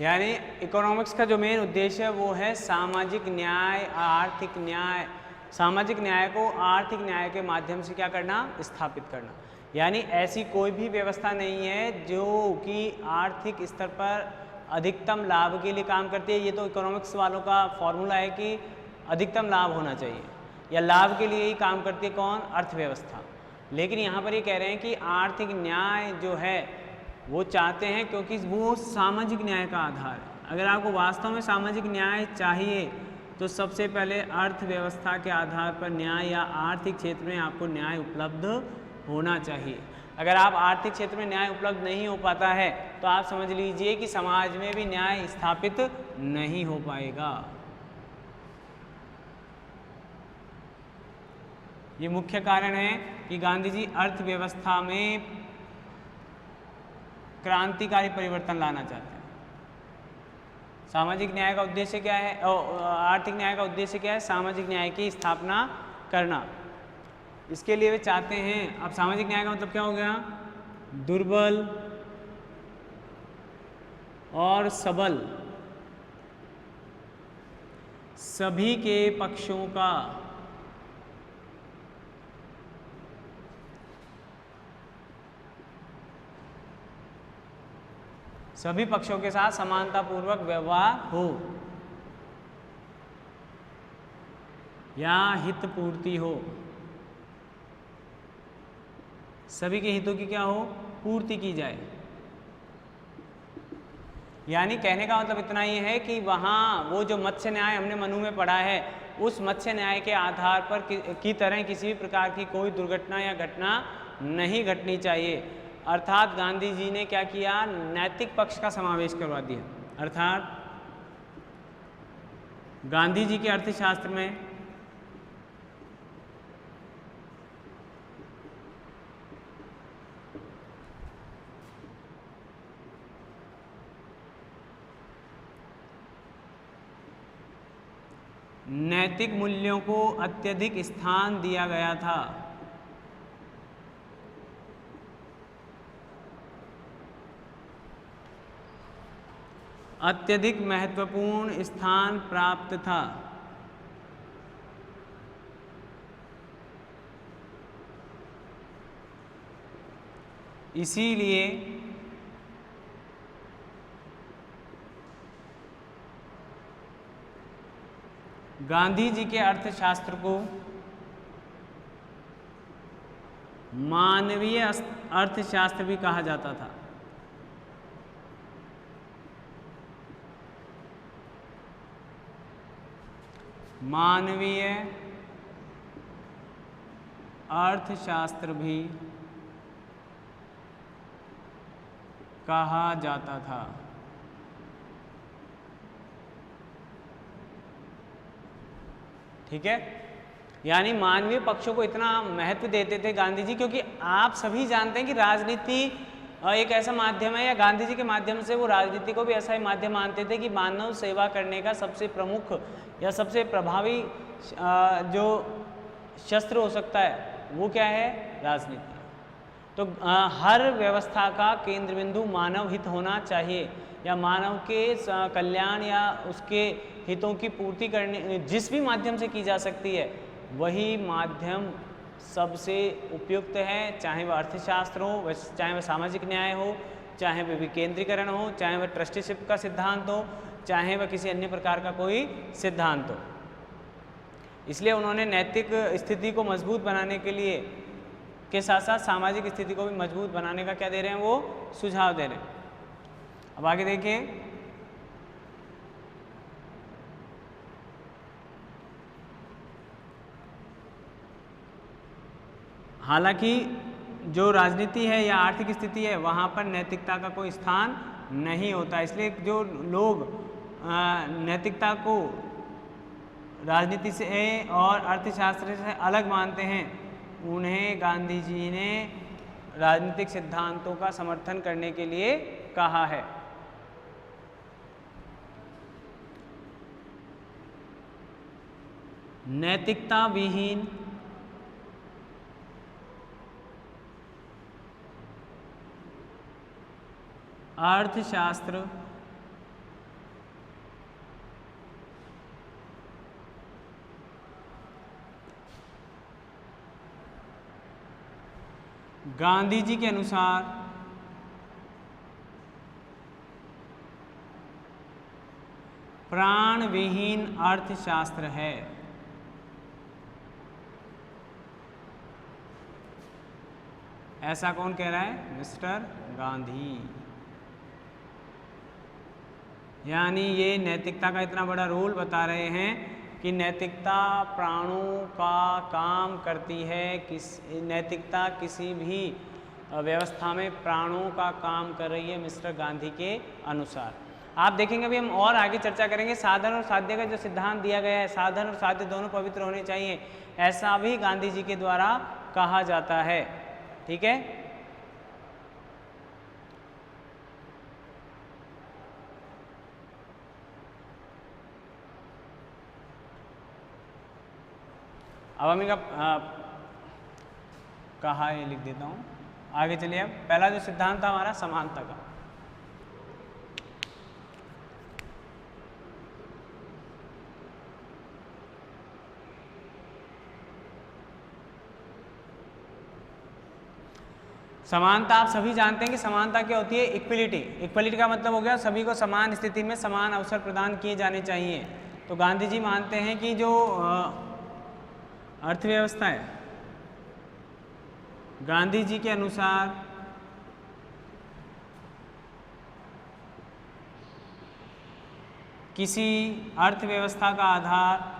Speaker 1: यानी इकोनॉमिक्स का जो मेन उद्देश्य है वो है सामाजिक न्याय, आर्थिक न्याय, सामाजिक न्याय को आर्थिक न्याय के माध्यम से क्या करना, स्थापित करना। यानी ऐसी कोई भी व्यवस्था नहीं है जो कि आर्थिक स्तर पर अधिकतम लाभ के लिए काम करती है। ये तो इकोनॉमिक्स वालों का फॉर्मूला है कि अधिकतम लाभ होना चाहिए या लाभ के लिए ही काम करती है कौन, अर्थव्यवस्था। लेकिन यहाँ पर ये कह रहे हैं कि आर्थिक न्याय जो है वो चाहते हैं क्योंकि वो सामाजिक न्याय का आधार है। अगर आपको वास्तव में सामाजिक न्याय चाहिए तो सबसे पहले अर्थव्यवस्था के आधार पर न्याय या आर्थिक क्षेत्र में आपको न्याय उपलब्ध होना चाहिए। अगर आप आर्थिक क्षेत्र में न्याय उपलब्ध नहीं हो पाता है तो आप समझ लीजिए कि समाज में भी न्याय स्थापित नहीं हो पाएगा। ये मुख्य कारण है कि गांधी जी अर्थव्यवस्था में क्रांतिकारी परिवर्तन लाना चाहते हैं। सामाजिक न्याय का उद्देश्य क्या है, आर्थिक न्याय का उद्देश्य क्या है, सामाजिक न्याय की स्थापना करना। इसके लिए वे चाहते हैं, अब सामाजिक न्याय का मतलब क्या हो गया, दुर्बल और सबल सभी के पक्षों का सभी पक्षों के साथ समानतापूर्वक व्यवहार हो या हित पूर्ति हो, सभी के हितों की क्या हो, पूर्ति की जाए। यानी कहने का मतलब इतना ही है कि वहाँ वो जो मत्स्य न्याय हमने मनु में पढ़ा है, उस मत्स्य न्याय के आधार पर की तरह किसी भी प्रकार की कोई दुर्घटना या घटना नहीं घटनी चाहिए। अर्थात गांधी जी ने क्या किया, नैतिक पक्ष का समावेश करवा दिया। अर्थात गांधी जी के अर्थशास्त्र में नैतिक मूल्यों को अत्यधिक स्थान दिया गया था। अत्यधिक महत्वपूर्ण स्थान प्राप्त था। इसीलिए गांधी जी के अर्थशास्त्र को मानवीय अर्थशास्त्र भी कहा जाता था। मानवीय अर्थशास्त्र भी कहा जाता था। ठीक है, यानी मानवीय पक्षों को इतना महत्व देते थे गांधी जी, क्योंकि आप सभी जानते हैं कि राजनीति एक ऐसा माध्यम है, या गांधी जी के माध्यम से वो राजनीति को भी ऐसा ही माध्यम मानते थे कि मानव सेवा करने का सबसे प्रमुख या सबसे प्रभावी जो शस्त्र हो सकता है वो क्या है, राजनीति। तो हर व्यवस्था का केंद्र बिंदु मानव हित होना चाहिए, या मानव के कल्याण या उसके हितों की पूर्ति करने जिस भी माध्यम से की जा सकती है वही माध्यम सबसे उपयुक्त है, चाहे वह अर्थशास्त्र हो, चाहे वह सामाजिक न्याय हो, चाहे वह विकेंद्रीकरण हो, चाहे वह ट्रस्टीशिप का सिद्धांत हो, चाहे वह किसी अन्य प्रकार का कोई सिद्धांत हो। इसलिए उन्होंने नैतिक स्थिति को मजबूत बनाने के लिए के साथ साथ सामाजिक स्थिति को भी मजबूत बनाने का क्या दे रहे हैं, वो सुझाव दे रहे हैं। अब आगे देखिए, हालांकि जो राजनीति है या आर्थिक स्थिति है वहाँ पर नैतिकता का कोई स्थान नहीं होता, इसलिए जो लोग नैतिकता को राजनीति से और अर्थशास्त्र से अलग मानते हैं उन्हें गांधी जी ने राजनीतिक सिद्धांतों का समर्थन करने के लिए कहा है। नैतिकता विहीन अर्थशास्त्र गांधी जी के अनुसार प्राण विहीन अर्थशास्त्र है। ऐसा कौन कह रहा है? मिस्टर गांधी। यानी ये नैतिकता का इतना बड़ा रोल बता रहे हैं कि नैतिकता प्राणों का काम करती है। नैतिकता किसी भी व्यवस्था में प्राणों का काम कर रही है मिस्टर गांधी के अनुसार। आप देखेंगे अभी हम और आगे चर्चा करेंगे। साधन और साध्य का जो सिद्धांत दिया गया है, साधन और साध्य दोनों पवित्र होने चाहिए, ऐसा भी गांधी जी के द्वारा कहा जाता है। ठीक है, अब हम इनका कहा ये लिख देता हूँ। आगे चलिए। अब पहला जो सिद्धांत था हमारा समानता का, समानता आप सभी जानते हैं कि समानता क्या होती है? इक्वलिटी। इक्वलिटी का मतलब हो गया सभी को समान स्थिति में समान अवसर प्रदान किए जाने चाहिए। तो गांधी जी मानते हैं कि जो अर्थव्यवस्था है, गांधी जी के अनुसार किसी अर्थव्यवस्था का आधार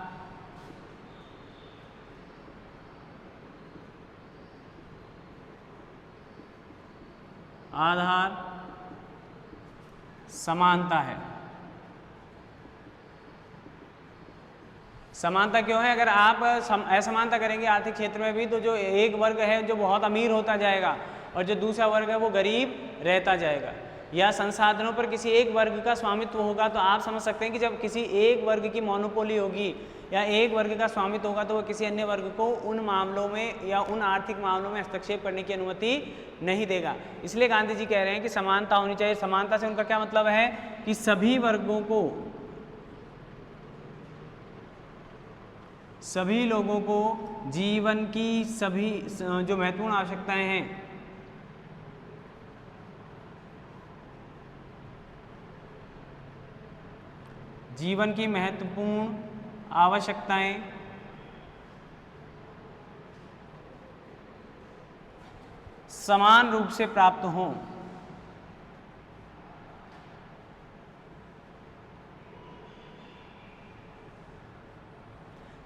Speaker 1: समानता है। समानता क्यों है? अगर आप असमानता करेंगे आर्थिक क्षेत्र में भी, तो जो एक वर्ग है जो बहुत अमीर होता जाएगा और जो दूसरा वर्ग है वो गरीब रहता जाएगा। या संसाधनों पर किसी एक वर्ग का स्वामित्व होगा, तो आप समझ सकते हैं कि जब किसी एक वर्ग की मोनोपोली होगी या एक वर्ग का स्वामित्व होगा, तो वो किसी अन्य वर्ग को उन मामलों में या उन आर्थिक मामलों में हस्तक्षेप करने की अनुमति नहीं देगा। इसलिए गांधी जी कह रहे हैं कि समानता होनी चाहिए। समानता से उनका क्या मतलब है? कि सभी वर्गों को, सभी लोगों को जीवन की सभी जो महत्वपूर्ण आवश्यकताएं हैं, जीवन की महत्वपूर्ण आवश्यकताएं समान रूप से प्राप्त हों।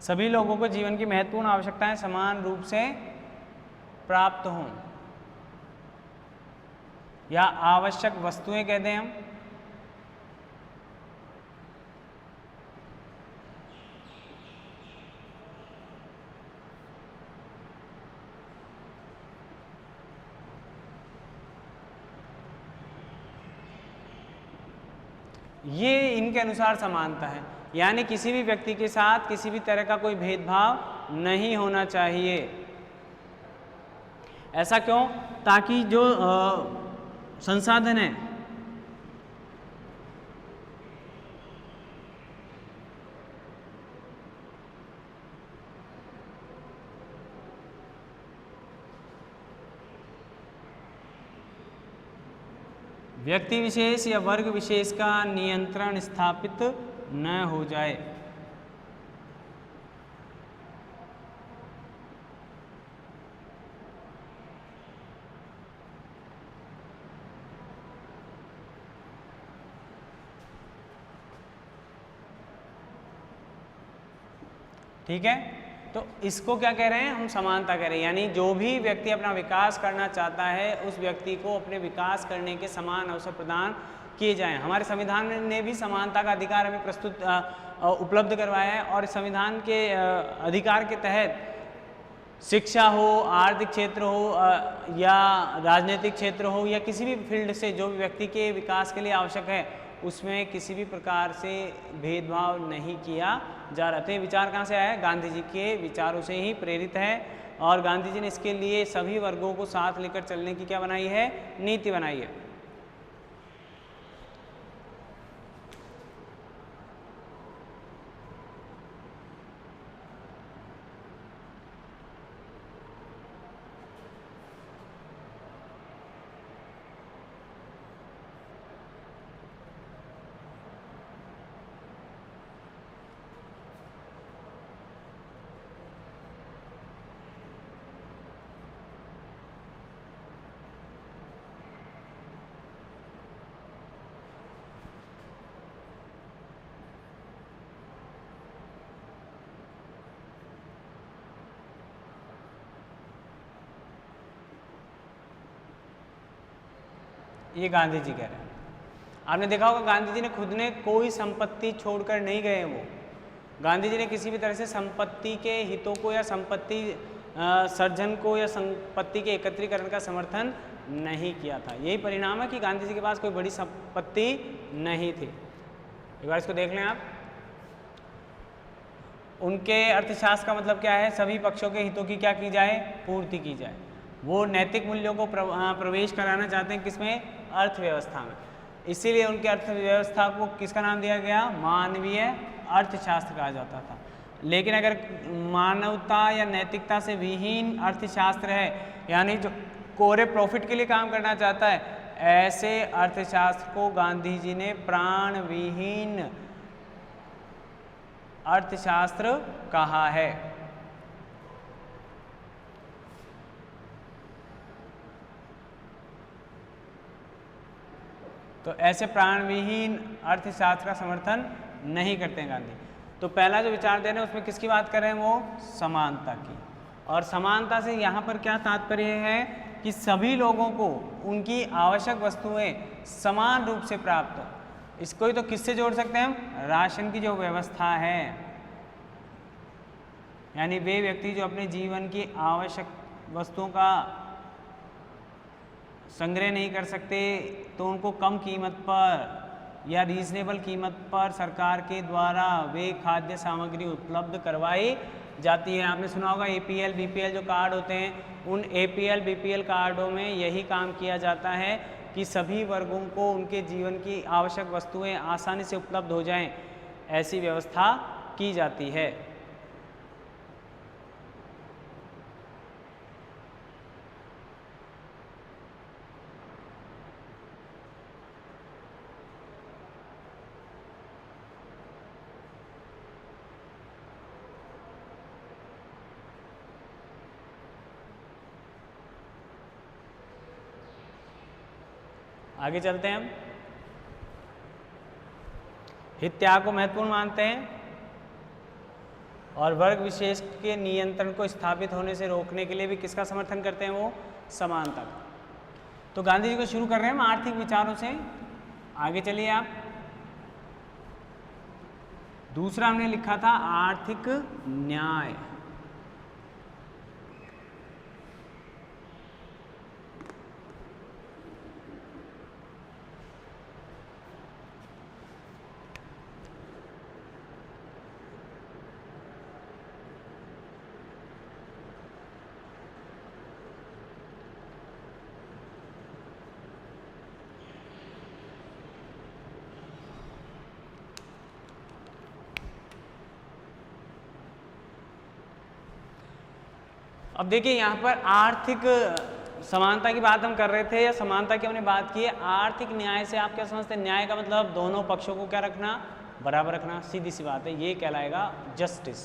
Speaker 1: सभी लोगों को जीवन की महत्वपूर्ण आवश्यकताएं समान रूप से प्राप्त हों, या आवश्यक वस्तुएं कहते हैं हम। ये इनके अनुसार समानता है। यानी किसी भी व्यक्ति के साथ किसी भी तरह का कोई भेदभाव नहीं होना चाहिए। ऐसा क्यों? ताकि जो संसाधन है, व्यक्ति विशेष या वर्ग विशेष का नियंत्रण स्थापित न हो जाए। ठीक है, तो इसको क्या कह रहे हैं हम? समानता कह रहे हैं। यानी जो भी व्यक्ति अपना विकास करना चाहता है, उस व्यक्ति को अपने विकास करने के समान अवसर प्रदान किए जाएं। हमारे संविधान ने भी समानता का अधिकार हमें उपलब्ध करवाया है, और संविधान के अधिकार के तहत शिक्षा हो, आर्थिक क्षेत्र हो, या राजनीतिक क्षेत्र हो, या किसी भी फील्ड से जो भी व्यक्ति के विकास के लिए आवश्यक है, उसमें किसी भी प्रकार से भेदभाव नहीं किया जा रहा। तो ये विचार कहाँ से आया है? गांधी जी के विचारों से ही प्रेरित है, और गांधी जी ने इसके लिए सभी वर्गों को साथ लेकर चलने की क्या बनाई है? नीति बनाई है। ये गांधी जी कह रहे हैं। आपने देखा होगा गांधी जी ने खुद ने कोई संपत्ति छोड़कर नहीं गए। वो गांधी जी ने किसी भी तरह से संपत्ति के हितों को या संपत्ति सर्जन को या संपत्ति के एकत्रीकरण का समर्थन नहीं किया था। यही परिणाम है कि गांधी जी के पास कोई बड़ी संपत्ति नहीं थी। एक बार इसको देख लें आप। उनके अर्थशास्त्र का मतलब क्या है? सभी पक्षों के हितों की क्या की जाए? पूर्ति की जाए। वो नैतिक मूल्यों को प्रवेश कराना चाहते हैं किसमें? अर्थव्यवस्था में। इसीलिए उनके अर्थव्यवस्था को किसका नाम दिया गया? मानवीय अर्थशास्त्र कहा जाता था। लेकिन अगर मानवता या नैतिकता से विहीन अर्थशास्त्र है, यानी जो कोरे प्रॉफिट के लिए काम करना चाहता है, ऐसे अर्थशास्त्र को गांधी जी ने प्राण विहीन अर्थशास्त्र कहा है। तो ऐसे प्राणविहीन अर्थशास्त्र का समर्थन नहीं करते हैं गांधी। तो पहला जो विचार दे रहे हैं उसमें किसकी बात कर रहे हैं? वो समानता की। और समानता से यहाँ पर क्या तात्पर्य है कि सभी लोगों को उनकी आवश्यक वस्तुएं समान रूप से प्राप्त हो। इसको ही तो किससे जोड़ सकते हैं हम? राशन की जो व्यवस्था है, यानी वे व्यक्ति जो अपने जीवन की आवश्यक वस्तुओं का संग्रह नहीं कर सकते, तो उनको कम कीमत पर या रीजनेबल कीमत पर सरकार के द्वारा वे खाद्य सामग्री उपलब्ध करवाई जाती है। आपने सुना होगा APL BPL जो कार्ड होते हैं, उन APL BPL कार्डों में यही काम किया जाता है कि सभी वर्गों को उनके जीवन की आवश्यक वस्तुएं आसानी से उपलब्ध हो जाएं, ऐसी व्यवस्था की जाती है। आगे चलते हैं हम। हित त्याग को महत्वपूर्ण मानते हैं और वर्ग विशेष के नियंत्रण को स्थापित होने से रोकने के लिए भी किसका समर्थन करते हैं? वो समानता का। तो गांधी जी को शुरू कर रहे हैं हम आर्थिक विचारों से। आगे चलिए आप। दूसरा हमने लिखा था आर्थिक न्याय। अब देखिए यहाँ पर आर्थिक समानता की बात हम कर रहे थे या समानता की हमने बात की है। आर्थिक न्याय से आप क्या समझते हैं? न्याय का मतलब दोनों पक्षों को क्या रखना? बराबर रखना। सीधी सी बात है, ये कहलाएगा जस्टिस।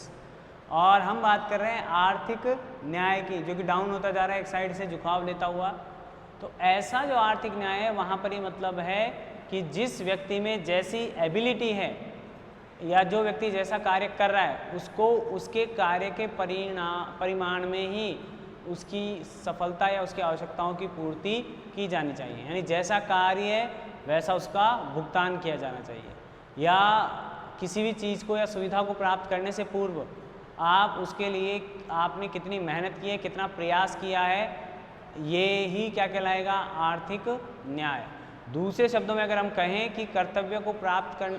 Speaker 1: और हम बात कर रहे हैं आर्थिक न्याय की, जो कि डाउन होता जा रहा है, एक साइड से झुकाव लेता हुआ। तो ऐसा जो आर्थिक न्याय है वहाँ पर ये मतलब है कि जिस व्यक्ति में जैसी एबिलिटी है या जो व्यक्ति जैसा कार्य कर रहा है, उसको उसके कार्य के परिमाण में ही उसकी सफलता या उसकी आवश्यकताओं की पूर्ति की जानी चाहिए। यानी जैसा कार्य है वैसा उसका भुगतान किया जाना चाहिए। या किसी भी चीज़ को या सुविधा को प्राप्त करने से पूर्व आप उसके लिए आपने कितनी मेहनत की है, कितना प्रयास किया है, ये ही क्या कहलाएगा? आर्थिक न्याय। दूसरे शब्दों में अगर हम कहें कि कर्तव्य को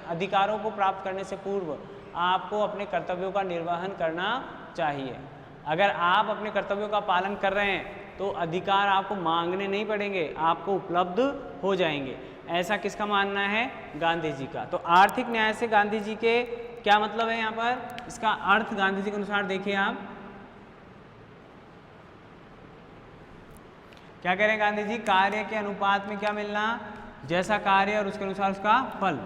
Speaker 1: अधिकारों को प्राप्त करने से पूर्व आपको अपने कर्तव्यों का निर्वहन करना चाहिए। अगर आप अपने कर्तव्यों का पालन कर रहे हैं तो अधिकार आपको मांगने नहीं पड़ेंगे, आपको उपलब्ध हो जाएंगे। ऐसा किसका मानना है? गांधी जी का। तो आर्थिक न्याय से गांधी जी के क्या मतलब है? यहाँ पर इसका अर्थ गांधी जी के अनुसार देखिए आप क्या कह रहे हैं गांधी जी? कार्य के अनुपात में क्या मिलना? जैसा कार्य और उसके अनुसार उसका फल।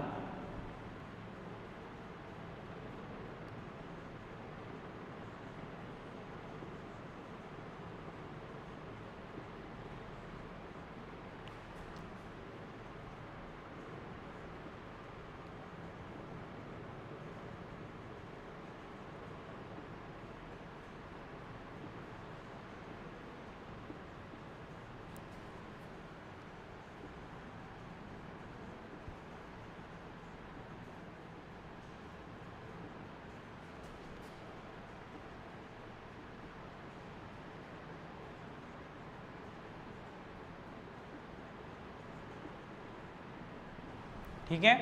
Speaker 1: ठीक है।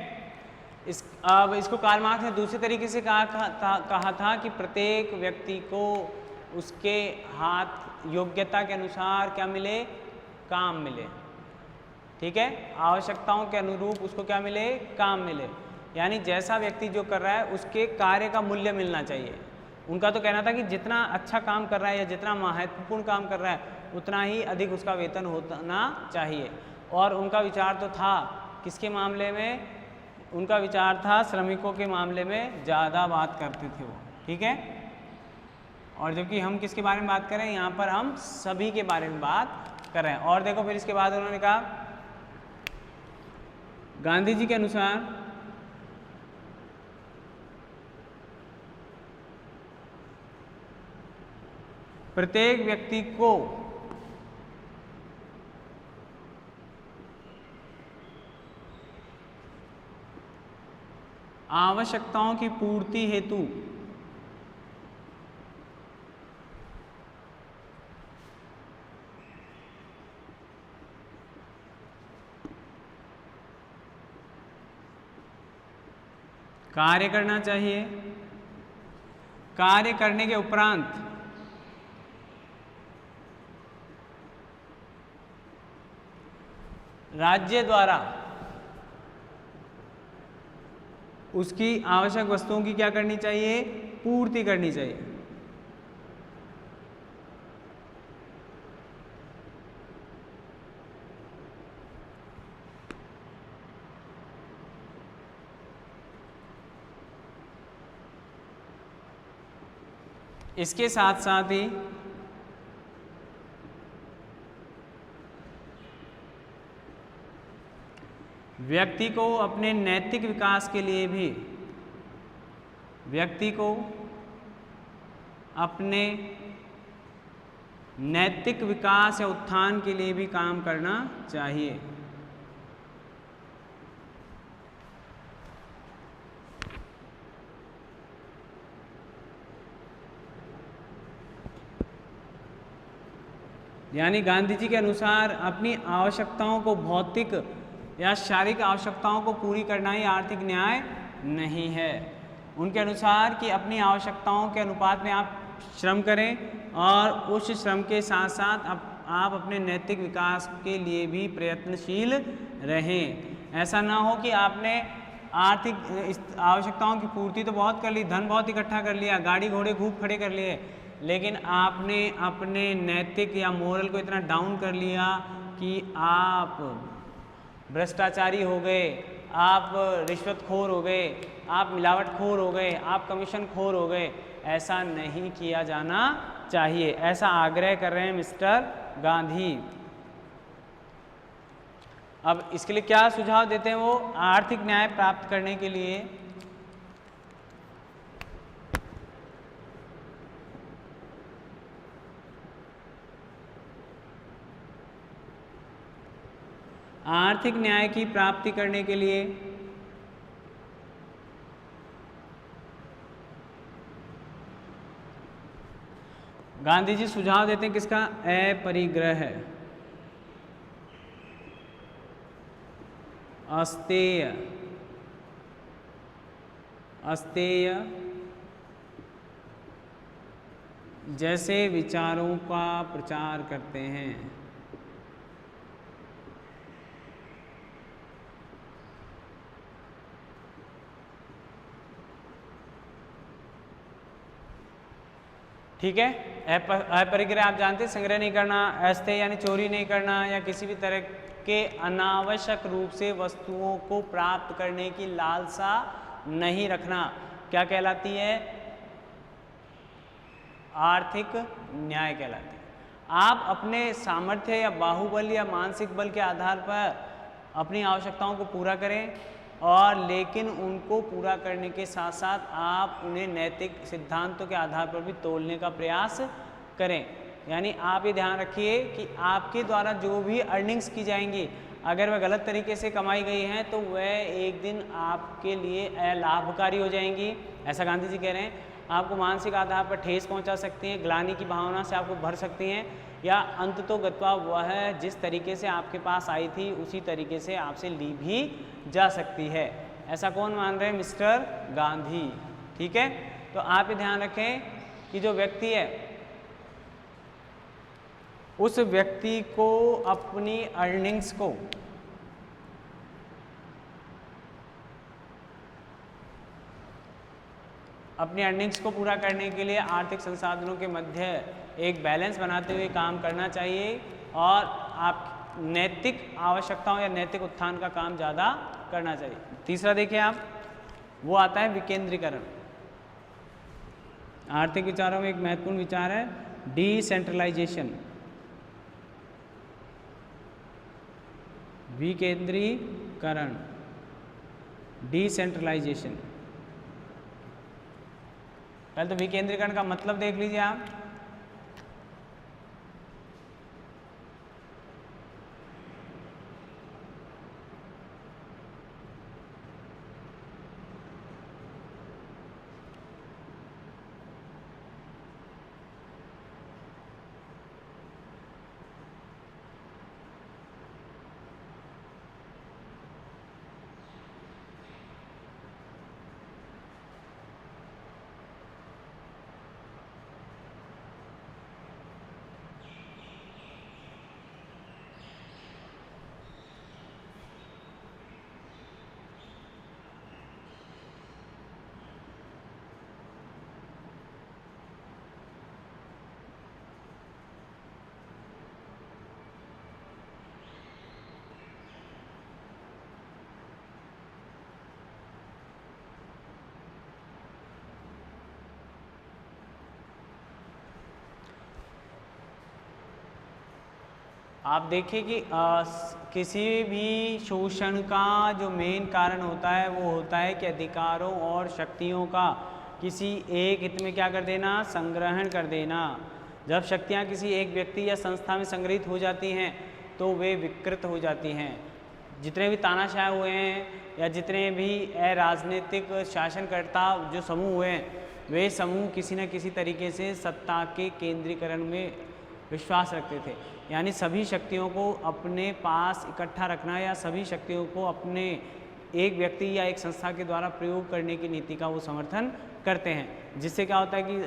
Speaker 1: अब इसको कार्ल मार्क्स ने दूसरे तरीके से कहा था कि प्रत्येक व्यक्ति को उसके हाथ योग्यता के अनुसार क्या मिले, काम मिले। ठीक है, आवश्यकताओं के अनुरूप उसको क्या मिले, काम मिले। यानी जैसा व्यक्ति जो कर रहा है उसके कार्य का मूल्य मिलना चाहिए। उनका तो कहना था कि जितना अच्छा काम कर रहा है या जितना महत्वपूर्ण काम कर रहा है उतना ही अधिक उसका वेतन होना चाहिए। और उनका विचार तो था किसके मामले में, उनका विचार था श्रमिकों के मामले में ज़्यादा बात करते थे वो। ठीक है, और जबकि हम किसके बारे में बात कर रहे हैं, यहाँ पर हम सभी के बारे में बात कर रहे हैं। और देखो फिर इसके बाद उन्होंने कहा गांधी जी के अनुसार प्रत्येक व्यक्ति को आवश्यकताओं की पूर्ति हेतु कार्य करना चाहिए। कार्य करने के उपरांत राज्य द्वारा उसकी आवश्यक वस्तुओं की क्या करनी चाहिए, पूर्ति करनी चाहिए। इसके साथ साथ ही व्यक्ति को अपने नैतिक विकास के लिए भी, व्यक्ति को अपने नैतिक विकास या उत्थान के लिए भी काम करना चाहिए। यानी गांधी जी के अनुसार अपनी आवश्यकताओं को, भौतिक या शारीरिक आवश्यकताओं को पूरी करना ही आर्थिक न्याय नहीं है। उनके अनुसार कि अपनी आवश्यकताओं के अनुपात में आप श्रम करें और उस श्रम के साथ साथ आप अपने नैतिक विकास के लिए भी प्रयत्नशील रहें। ऐसा ना हो कि आपने आर्थिक आवश्यकताओं की पूर्ति तो बहुत कर ली, धन बहुत इकट्ठा कर लिया, गाड़ी घोड़े खूब खड़े कर लिए, लेकिन आपने अपने नैतिक या मोरल को इतना डाउन कर लिया कि आप भ्रष्टाचारी हो गए, आप रिश्वतखोर हो गए, आप मिलावटखोर हो गए, आप कमीशनखोर हो गए। ऐसा नहीं किया जाना चाहिए, ऐसा आग्रह कर रहे हैं मिस्टर गांधी। अब इसके लिए क्या सुझाव देते हैं वो, आर्थिक न्याय प्राप्त करने के लिए आर्थिक न्याय की प्राप्ति करने के लिए गांधी जी सुझाव देते हैं किसका, अपरिग्रह, अस्तेय, अस्तेय जैसे विचारों का प्रचार करते हैं। ठीक है, अपरिग्रह आप जानते हैं, संग्रह नहीं करना, अस्तेय यानी चोरी नहीं करना या किसी भी तरह के अनावश्यक रूप से वस्तुओं को प्राप्त करने की लालसा नहीं रखना, क्या कहलाती है, आर्थिक न्याय कहलाती है। आप अपने सामर्थ्य या बाहुबल या मानसिक बल के आधार पर अपनी आवश्यकताओं को पूरा करें, और लेकिन उनको पूरा करने के साथ साथ आप उन्हें नैतिक सिद्धांतों के आधार पर भी तोलने का प्रयास करें। यानी आप ये ध्यान रखिए कि आपके द्वारा जो भी अर्निंग्स की जाएंगी, अगर वह गलत तरीके से कमाई गई हैं तो वह एक दिन आपके लिए अलाभकारी हो जाएंगी। ऐसा गांधी जी कह रहे हैं, आपको मानसिक आधार पर ठेस पहुंचा सकती हैं, ग्लानि की भावना से आपको भर सकती हैं, या अंत तो गत्वा हुआ है, जिस तरीके से आपके पास आई थी उसी तरीके से आपसे ली भी जा सकती है। ऐसा कौन मान रहे हैं? मिस्टर गांधी। ठीक है, तो आप ये ध्यान रखें कि जो व्यक्ति है उस व्यक्ति को अपनी अर्निंग्स को पूरा करने के लिए आर्थिक संसाधनों के मध्य एक बैलेंस बनाते हुए काम करना चाहिए और आप नैतिक आवश्यकताओं या नैतिक उत्थान का काम ज़्यादा करना चाहिए। तीसरा देखिए आप, वो आता है विकेंद्रीकरण। आर्थिक विचारों में एक महत्वपूर्ण विचार है डिसेंट्रलाइजेशन, विकेंद्रीकरण, डिसेंट्रलाइजेशन। पहले तो विकेंद्रीकरण का मतलब देख लीजिए आप। आप देखिए कि किसी भी शोषण का जो मेन कारण होता है वो होता है कि अधिकारों और शक्तियों का किसी एक हित में क्या कर देना? संग्रहण कर देना। जब शक्तियाँ किसी एक व्यक्ति या संस्था में संग्रहित हो जाती हैं तो वे विकृत हो जाती हैं। जितने भी तानाशाह हुए हैं या जितने भी राजनीतिक शासनकर्ता जो समूह हुए हैं, वे समूह किसी न किसी तरीके से सत्ता के केंद्रीकरण में विश्वास रखते थे। यानी सभी शक्तियों को अपने पास इकट्ठा रखना या सभी शक्तियों को अपने एक व्यक्ति या एक संस्था के द्वारा प्रयोग करने की नीति का वो समर्थन करते हैं। जिससे क्या होता है कि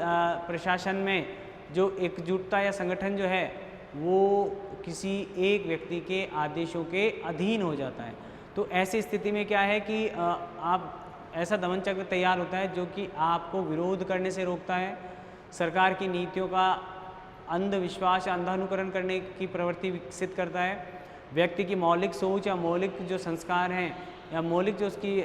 Speaker 1: प्रशासन में जो एकजुटता या संगठन जो है वो किसी एक व्यक्ति के आदेशों के अधीन हो जाता है। तो ऐसी स्थिति में क्या है कि आप ऐसा दमन चक्र तैयार होता है जो कि आपको विरोध करने से रोकता है, सरकार की नीतियों का अंधविश्वास या अंधानुकरण करने की प्रवृत्ति विकसित करता है, व्यक्ति की मौलिक सोच या मौलिक जो संस्कार हैं या मौलिक जो उसकी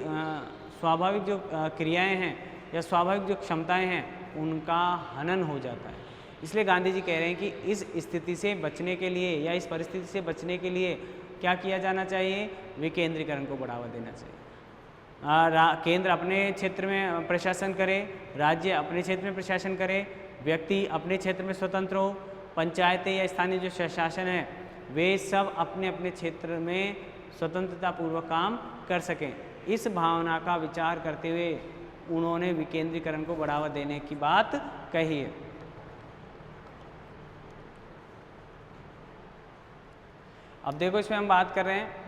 Speaker 1: स्वाभाविक जो क्रियाएं हैं या स्वाभाविक जो क्षमताएं हैं उनका हनन हो जाता है। इसलिए गांधी जी कह रहे हैं कि इस स्थिति से बचने के लिए या इस परिस्थिति से बचने के लिए क्या किया जाना चाहिए? विकेंद्रीकरण को बढ़ावा देना चाहिए। केंद्र अपने क्षेत्र में प्रशासन करे, राज्य अपने क्षेत्र में प्रशासन करे, व्यक्ति अपने क्षेत्र में स्वतंत्र हो, पंचायतें या स्थानीय जो शासन है वे सब अपने अपने क्षेत्र में स्वतंत्रतापूर्वक काम कर सकें। इस भावना का विचार करते हुए उन्होंने विकेंद्रीकरण को बढ़ावा देने की बात कही है। अब देखो इसमें हम बात कर रहे हैं